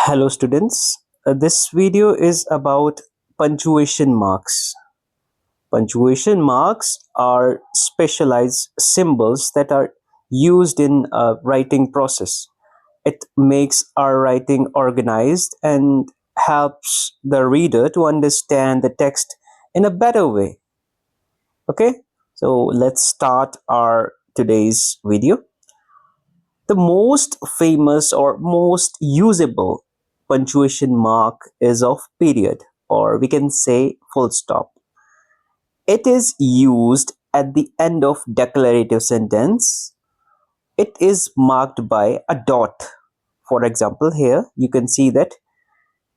Hello students, this video is about punctuation marks. Punctuation marks are specialized symbols that are used in a writing process. It makes our writing organized and helps the reader to understand the text in a better way. Okay, so let's start our today's video. The most famous or most usable punctuation mark is of period, or we can say full stop. It is used at the end of declarative sentence. It is marked by a dot. For example, here you can see that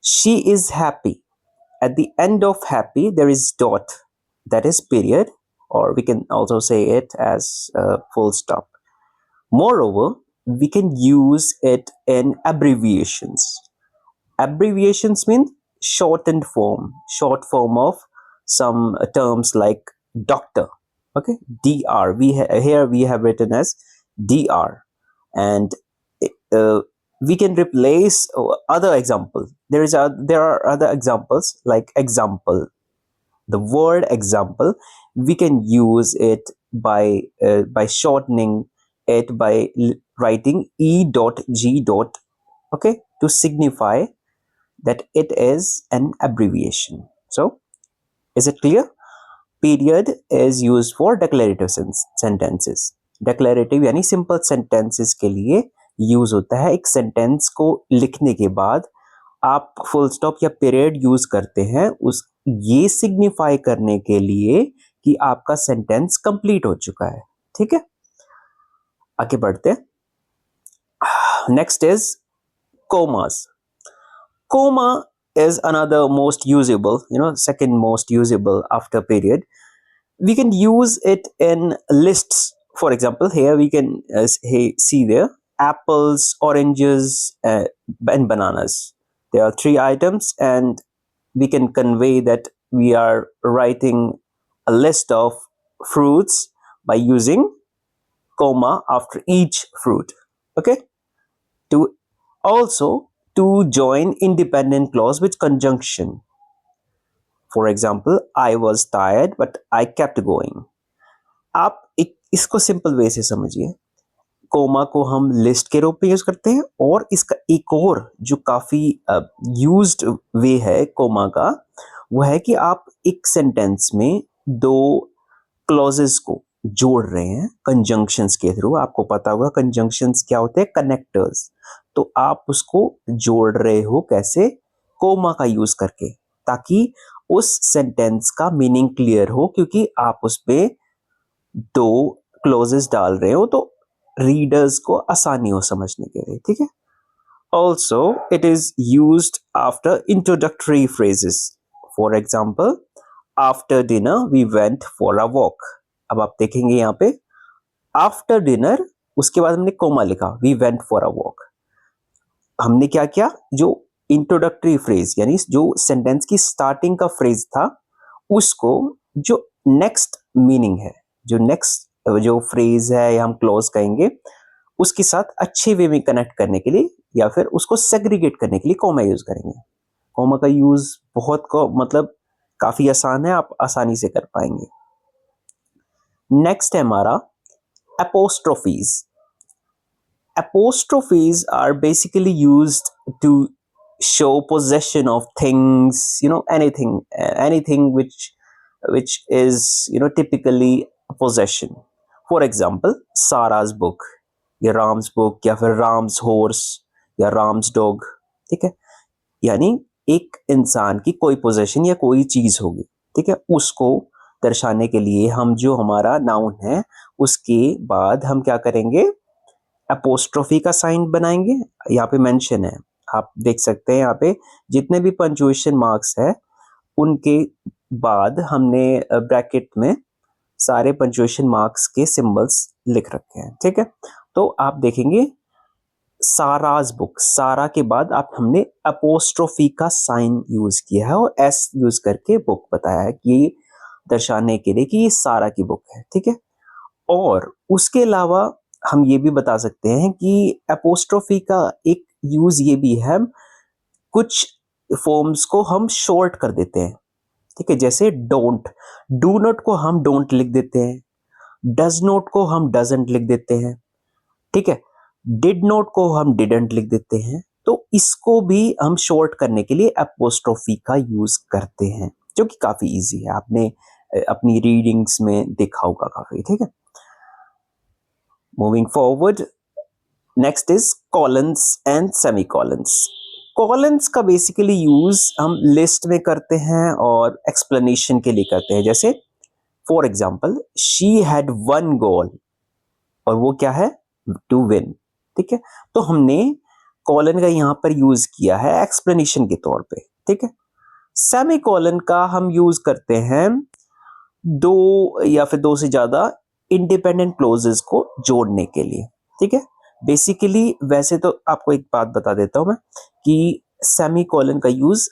she is happy. At the end of happy, there is dot. That is period, or we can also say it as full stop. Moreover, we can use it in abbreviations. Abbreviations mean short form of some terms like doctor. Okay, dr. Here we have written as dr, and uh, we can replace other example. There are other examples like example. The word example, we can use it by shortening it by writing e dot g dot, okay, to signify that it is an abbreviation. So is it clear? Period is used for declarative sentences. Declarative यानी simple sentences के लिए use होता है. एक sentence को लिखने के बाद आप फुल स्टॉप या पीरियड यूज करते हैं उस ये सिग्निफाई करने के लिए कि आपका सेंटेंस कंप्लीट हो चुका है. ठीक है, आगे बढ़ते हैं. Next is commas. Comma is another most usable, second most usable after period. We can use it in lists. For example, here we can see there apples, oranges, and bananas. There are three items, and we can convey that we are writing a list of fruits by using comma after each fruit. Okay, to also to join independent clause with conjunction. For example, I was tired but I kept going. आप इसको simple way से समझिए. Coma को हम list के रूप में use करते हैं, और इसका एक और जो काफी यूज्ड वे है कोमा का, वो है कि आप एक सेंटेंस में दो क्लॉजेस को जोड़ रहे हैं कंजंक्शंस के थ्रू. आपको पता होगा कंजंक्शंस क्या होते हैं, कनेक्टर्स. तो आप उसको जोड़ रहे हो कैसे, कोमा का यूज करके, ताकि उस सेंटेंस का मीनिंग क्लियर हो, क्योंकि आप उस पे दो क्लोजेस डाल रहे हो तो रीडर्स को आसानी हो समझने के लिए. ठीक है. Also it is used after introductory phrases. For example, after dinner we went for a walk. अब आप देखेंगे यहाँ पे आफ्टर डिनर, उसके बाद हमने कोमा लिखा, we went for a walk. हमने क्या किया, जो इंट्रोडक्टरी फ्रेज यानी जो सेंटेंस की स्टार्टिंग का फ्रेज था, उसको जो नेक्स्ट मीनिंग है, जो नेक्स्ट जो फ्रेज है या हम क्लोज कहेंगे, उसके साथ अच्छे वे में कनेक्ट करने के लिए या फिर उसको सेग्रीगेट करने के लिए कोमा यूज करेंगे. कोमा का यूज बहुत को मतलब काफी आसान है, आप आसानी से कर पाएंगे. नेक्स्ट है हमारा apostrophes. Apostrophes are basically used to show possession of things, anything which is typically a possession. For example, Sarah's book, या Ram's book, या फिर Ram's horse, या Ram's dog. ठीक है, यानी एक इंसान की कोई पोजेशन या कोई चीज होगी. ठीक है, उसको दर्शाने के लिए हम जो हमारा नाउन है उसके बाद हम क्या करेंगे, अपोस्ट्रोफी का साइन बनाएंगे. यहाँ पे मेंशन है, आप देख सकते हैं, यहाँ पे जितने भी पंक्चुएशन मार्क्स है उनके बाद हमने ब्रैकेट में सारे पंक्चुएशन मार्क्स के सिंबल्स लिख रखे हैं. ठीक है, तो आप देखेंगे साराज बुक, सारा के बाद आप हमने अपोस्ट्रोफी का साइन यूज किया है और एस यूज करके बुक बताया है कि ये दर्शाने के लिए कि ये सारा की बुक है. ठीक है, और उसके अलावा हम ये भी बता सकते हैं कि अपोस्ट्रोफी का एक यूज ये भी है कुछ फॉर्म्स को हम शॉर्ट कर देते हैं, ठीक है, जैसे डोंट, डू नॉट को हम डोंट लिख देते हैं, डज नॉट को हम डजंट लिख देते हैं, ठीक है, डिड नॉट को हम डिडंट लिख देते हैं। तो इसको भी हम शॉर्ट करने के लिए एपोस्ट्रोफी का यूज करते हैं, जो कि काफी इजी है, आपने अपनी रीडिंग्स में देखा होगा काफी, ठीक है। Moving forward, next is colons and semicolons. Colons का बेसिकली यूज हम लिस्ट में करते हैं और एक्सप्लेनेशन के लिए करते हैं, जैसे for example she had one goal, और वो क्या है, टू विन, ठीक है। तो हमने कॉलन का यहां पर यूज किया है एक्सप्लेनेशन के तौर पे, ठीक है। सेमीकॉलन का हम यूज करते हैं दो या फिर दो से ज्यादा इंडिपेंडेंट क्लोजेस को जोड़ने के लिए, ठीक है। बेसिकली वैसे तो आपको एक बात बता देता हूं मैं कि सेमीकॉलन का यूज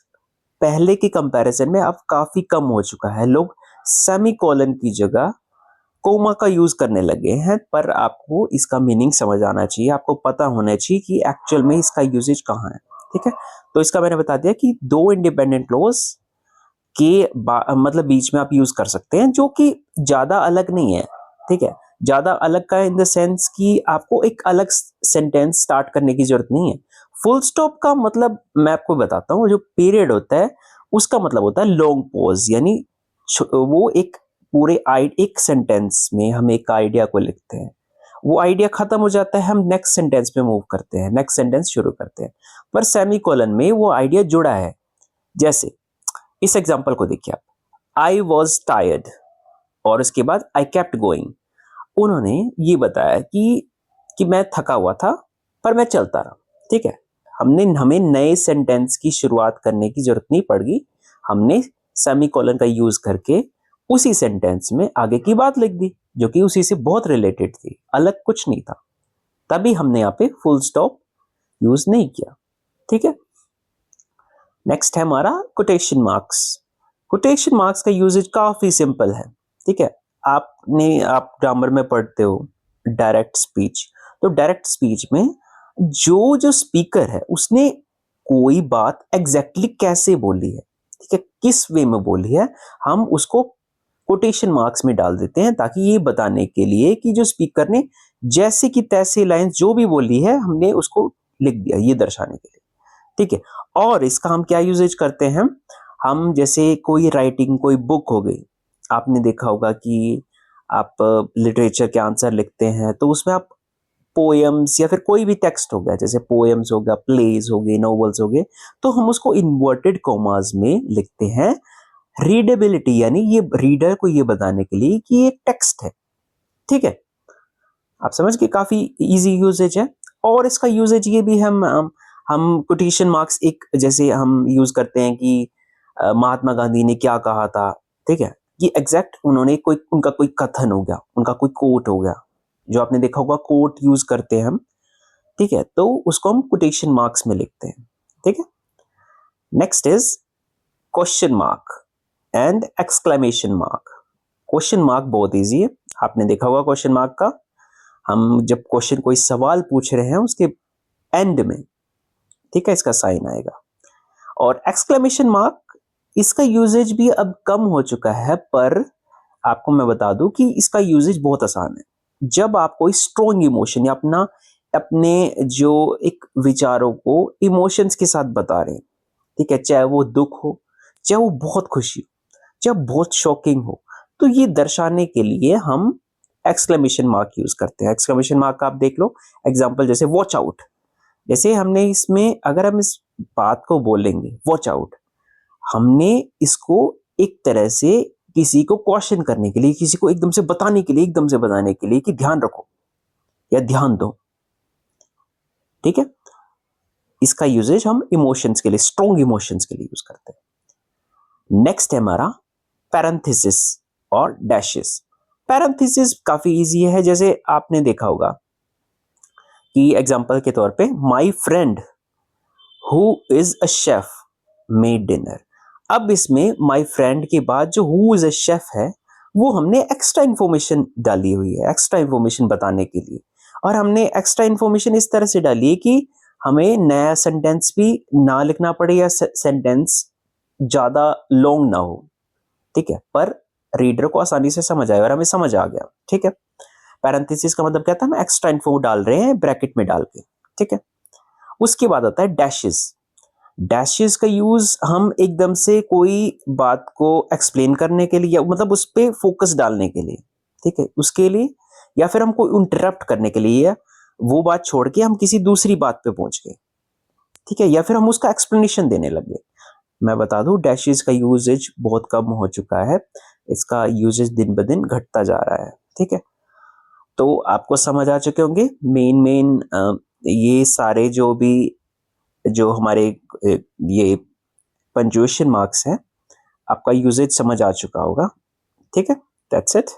पहले के कंपैरिजन में अब काफी कम हो चुका है। लोग सेमीकॉलन की जगह कोमा का यूज करने लगे हैं, पर आपको इसका मीनिंग समझ आना चाहिए, आपको पता होना चाहिए कि एक्चुअल में इसका यूजेज कहाँ है, ठीक है। तो इसका मैंने बता दिया कि दो इंडिपेंडेंट क्लोज के मतलब बीच में आप यूज कर सकते हैं, जो कि ज्यादा अलग नहीं है, ठीक है। ज्यादा अलग का इन द सेंस कि आपको एक अलग सेंटेंस स्टार्ट करने की जरूरत नहीं है। फुल स्टॉप का मतलब मैं आपको बताता हूँ, जो पीरियड होता है उसका मतलब होता है लॉन्ग पॉज, यानी वो एक पूरे एक सेंटेंस में हम एक आइडिया को लिखते हैं, वो आइडिया खत्म हो जाता है, हम नेक्स्ट सेंटेंस पे मूव करते हैं, नेक्स्ट सेंटेंस शुरू करते हैं, पर सेमीकोलन में वो आइडिया जुड़ा है। जैसे इस एग्जांपल को देखिए आप, आई वॉज टायर्ड और उसके बाद आई केप्ट गोइंग। उन्होंने ये बताया कि मैं थका हुआ था पर मैं चलता रहा, ठीक है। हमें नए सेंटेंस की शुरुआत करने की जरूरत नहीं पड़गी, हमने सेमीकोलन का यूज करके उसी सेंटेंस में आगे की बात लिख दी, जो कि उसी से बहुत रिलेटेड थी, अलग कुछ नहीं था, तभी हमने यहाँ पे फुल स्टॉप यूज नहीं किया, ठीक है। नेक्स्ट है हमारा कोटेशन मार्क्स। कोटेशन मार्क्स का यूजेज काफी सिंपल है, ठीक है। आप ग्रामर में पढ़ते हो डायरेक्ट स्पीच, तो डायरेक्ट स्पीच में जो स्पीकर है उसने कोई बात एग्जैक्टली कैसे बोली है, ठीक है, किस वे में बोली है, हम उसको कोटेशन मार्क्स में डाल देते हैं, ताकि ये बताने के लिए कि जो स्पीकर ने जैसे कि तैसे लाइन जो भी बोली है हमने उसको लिख दिया, ये दर्शाने के लिए, ठीक है। और इसका हम क्या यूजेज करते हैं, हम जैसे कोई राइटिंग, कोई बुक हो गई, आपने देखा होगा कि आप लिटरेचर के आंसर लिखते हैं, तो उसमें आप पोएम्स या फिर कोई भी टेक्स्ट हो गया, जैसे पोएम्स हो गया, प्लेज हो गए, नॉवेल्स हो गए, तो हम उसको इन्वर्टेड कॉमास में लिखते हैं, रीडेबिलिटी, यानी ये रीडर को ये बताने के लिए कि ये टेक्स्ट है, ठीक है। आप समझ के काफी इजी यूजेज है। और इसका यूजेज ये भी हम कोटेशन मार्क्स एक जैसे हम यूज करते हैं कि महात्मा गांधी ने क्या कहा था, ठीक है, कि एग्जैक्ट उन्होंने उनका कोई कथन हो गया, उनका कोई कोट हो गया, जो आपने देखा होगा कोट यूज करते हैं हम, ठीक है, तो उसको हम कोटेशन मार्क्स में लिखते हैं, ठीक है। Next is question mark and exclamation mark. Question mark बहुत इजी है, आपने देखा होगा क्वेश्चन मार्क का, हम जब क्वेश्चन कोई सवाल पूछ रहे हैं उसके एंड में, ठीक है, इसका साइन आएगा। और एक्सक्लेमेशन मार्क, इसका यूजेज भी अब कम हो चुका है, पर आपको मैं बता दूं कि इसका यूजेज बहुत आसान है। जब आप कोई स्ट्रॉन्ग इमोशन या अपने जो एक विचारों को इमोशंस के साथ बता रहे हैं, ठीक है, चाहे वो दुख हो, चाहे वो बहुत खुशी हो, चाहे बहुत शॉकिंग हो, तो ये दर्शाने के लिए हम एक्सक्लेमेशन मार्क यूज करते हैं। एक्सक्लेमेशन मार्क का आप देख लो एग्जांपल, जैसे वॉच आउट, जैसे हमने इसमें अगर हम इस बात को बोलेंगे वॉच आउट, हमने इसको एक तरह से किसी को क्वेश्चन करने के लिए, किसी को एकदम से बताने के लिए कि ध्यान रखो या ध्यान दो, ठीक है। इसका यूजेज हम इमोशंस के लिए, स्ट्रॉन्ग इमोशंस के लिए यूज करते हैं। नेक्स्ट है हमारा पैरेंथेसिस और डैशेस। पैरेंथेसिस काफी इजी है, जैसे आपने देखा होगा कि एग्जांपल के तौर पे my friend who is a chef made dinner. अब इसमें माय फ्रेंड के बाद जो हु इज अ शेफ है, वो हमने एक्स्ट्रा इंफॉर्मेशन डाली हुई है, एक्स्ट्रा इंफॉर्मेशन बताने के लिए, और हमने एक्स्ट्रा इंफॉर्मेशन इस तरह से डाली है कि हमें नया सेंटेंस भी ना लिखना पड़े या सेंटेंस ज़्यादा लॉन्ग ना हो, ठीक है, पर रीडर को आसानी से समझ आए और हमें समझ आ गया, ठीक है। पैरेंथेसिस का मतलब क्या था, हम एक्स्ट्रा इन्फो डाल रहे हैं ब्रैकेट में डाल के, ठीक है। उसके बाद आता है डैशेस। डैशेस का यूज हम एकदम से कोई बात को एक्सप्लेन करने के लिए या मतलब उस पर फोकस डालने के लिए, ठीक है, उसके लिए, या फिर हमको इंटरप्ट करने के लिए, या वो बात छोड़ के हम किसी दूसरी बात पे पहुंच गए, ठीक है, या फिर हम उसका एक्सप्लेनेशन देने लगे। मैं बता दूं, डैशेस का यूजेज बहुत कम हो चुका है, इसका यूजेज दिन ब दिन घटता जा रहा है, ठीक है। तो आपको समझ आ चुके होंगे मेन मेन ये सारे जो हमारे ये पंक्चुएशन मार्क्स हैं, आपका यूजेज समझ आ चुका होगा, ठीक है। That's it.